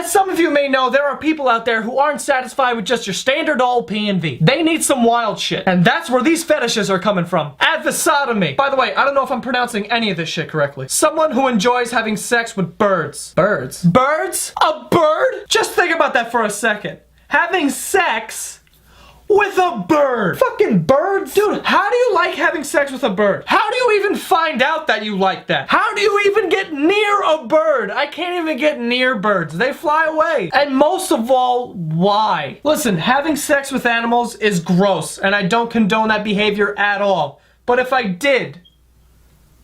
As some of you may know, there are people out there who aren't satisfied with just your standard old P&V. They need some wild shit. And that's where these fetishes are coming from. Advisotomy. By the way, I don't know if I'm pronouncing any of this shit correctly. Someone who enjoys having sex with birds. Birds? Birds? A bird? Just think about that for a second. Having sex with a bird. Fucking birds? Dude, how do you like having sex with a bird? How do you even find out that you like that? How do you even get near a bird? I can't even get near birds. They fly away. And most of all, why? Listen, having sex with animals is gross, and I don't condone that behavior at all. But if I did,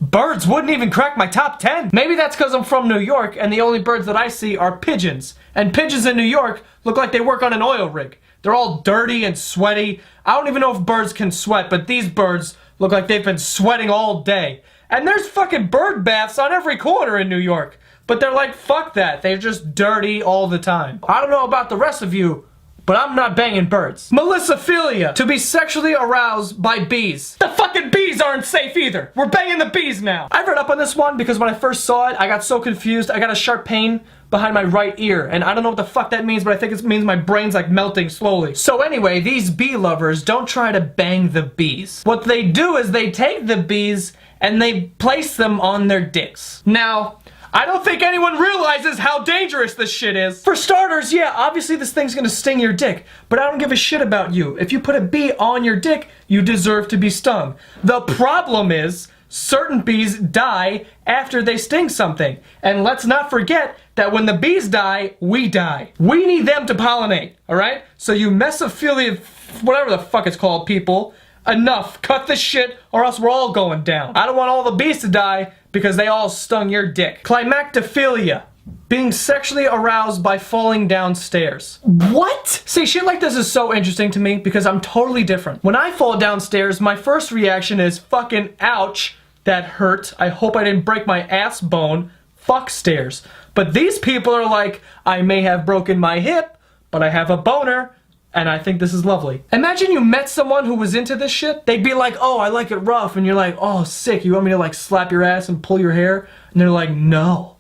birds wouldn't even crack my top 10. Maybe that's because I'm from New York, and the only birds that I see are pigeons. And pigeons in New York look like they work on an oil rig. They're all dirty and sweaty. I don't even know if birds can sweat, but these birds look like they've been sweating all day. And there's fucking bird baths on every corner in New York. But they're like, fuck that. They're just dirty all the time. I don't know about the rest of you, but I'm not banging birds. Melissophilia. To be sexually aroused by bees. The fucking bees aren't safe either. We're banging the bees now. I read up on this one because when I first saw it, I got so confused. I got a sharp pain behind my right ear, and I don't know what the fuck that means, but I think it means my brain's like melting slowly. So anyway, these bee lovers don't try to bang the bees. What they do is they take the bees and they place them on their dicks. Now, I don't think anyone realizes how dangerous this shit is. For starters, yeah, obviously this thing's gonna sting your dick, but I don't give a shit about you. If you put a bee on your dick, you deserve to be stung. The problem is, certain bees die after they sting something. And let's not forget that when the bees die, we die. We need them to pollinate, alright? So you mesophilia, whatever the fuck it's called, people, enough. Cut the shit or else we're all going down. I don't want all the bees to die because they all stung your dick. Climactophilia. Being sexually aroused by falling downstairs. What? See, shit like this is so interesting to me because I'm totally different. When I fall downstairs, my first reaction is fucking ouch, that hurt. I hope I didn't break my ass bone. Fuck stairs. But these people are like, I may have broken my hip, but I have a boner, and I think this is lovely. Imagine you met someone who was into this shit. They'd be like, oh, I like it rough, and you're like, oh, sick. You want me to like slap your ass and pull your hair? And they're like, no.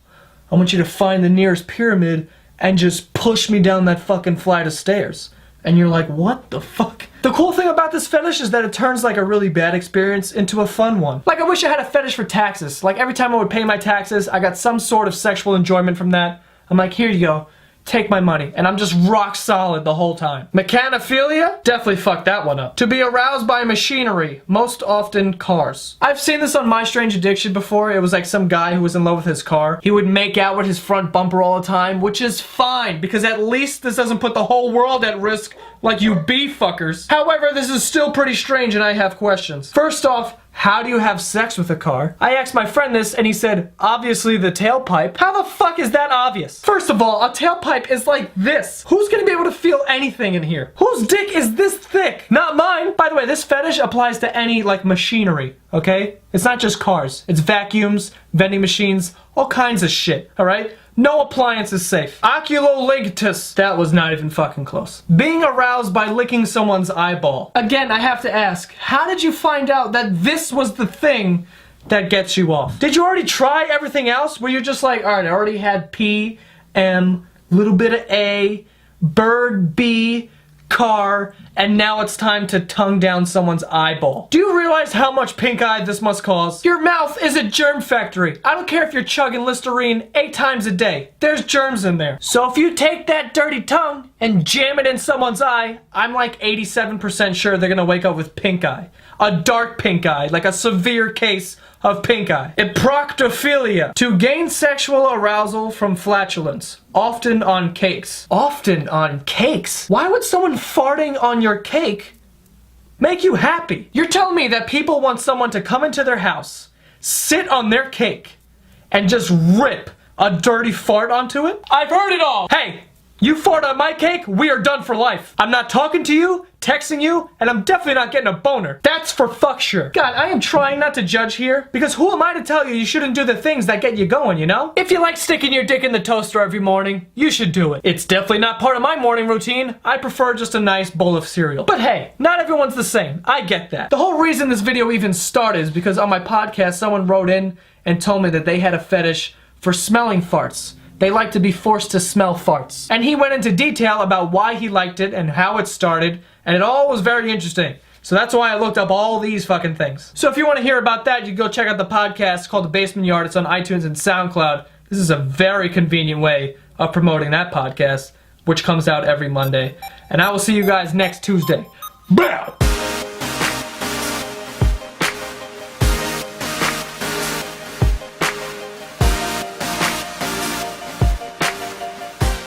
I want you to find the nearest pyramid and just push me down that fucking flight of stairs. And you're like, what the fuck? The cool thing about this fetish is that it turns like a really bad experience into a fun one. Like, I wish I had a fetish for taxes. Like, every time I would pay my taxes, I got some sort of sexual enjoyment from that. I'm like, here you go. Take my money. And I'm just rock solid the whole time. Mechanophilia? Definitely fucked that one up. To be aroused by machinery, most often cars. I've seen this on My Strange Addiction before. It was like some guy who was in love with his car. He would make out with his front bumper all the time, which is fine, because at least this doesn't put the whole world at risk like you bee fuckers. However, this is still pretty strange and I have questions. First off, how do you have sex with a car? I asked my friend this and he said, obviously the tailpipe. How the fuck is that obvious? First of all, a tailpipe is like this. Who's gonna be able to feel anything in here? Whose dick is this thick? Not mine. By the way, this fetish applies to any like machinery, okay? It's not just cars. It's vacuums, vending machines, all kinds of shit, alright? No appliance is safe. Oculolictus. That was not even fucking close. Being aroused by licking someone's eyeball. Again, I have to ask, how did you find out that this was the thing that gets you off? Did you already try everything else? Were you just like, alright, I already had P, M, little bit of A, bird, B, car, and now it's time to tongue down someone's eyeball. Do you realize how much pink eye this must cause? Your mouth is a germ factory. I don't care if you're chugging Listerine 8 times a day. There's germs in there. So if you take that dirty tongue and jam it in someone's eye, I'm like 87% sure they're gonna wake up with pink eye. A dark pink eye, like a severe case of pink eye. Eproctophilia. To gain sexual arousal from flatulence. Often on cakes. Often on cakes? Why would someone farting on your cake make you happy? You're telling me that people want someone to come into their house, sit on their cake, and just rip a dirty fart onto it? I've heard it all! Hey! You fart on my cake, we are done for life. I'm not talking to you, texting you, and I'm definitely not getting a boner. That's for fuck sure. God, I am trying not to judge here, because who am I to tell you you shouldn't do the things that get you going, you know? If you like sticking your dick in the toaster every morning, you should do it. It's definitely not part of my morning routine. I prefer just a nice bowl of cereal. But hey, not everyone's the same. I get that. The whole reason this video even started is because on my podcast, someone wrote in and told me that they had a fetish for smelling farts. They like to be forced to smell farts. And he went into detail about why he liked it and how it started, and it all was very interesting. So that's why I looked up all these fucking things. So if you want to hear about that, you go check out the podcast called The Basement Yard. It's on iTunes and SoundCloud. This is a very convenient way of promoting that podcast, which comes out every Monday. And I will see you guys next Tuesday. Bow!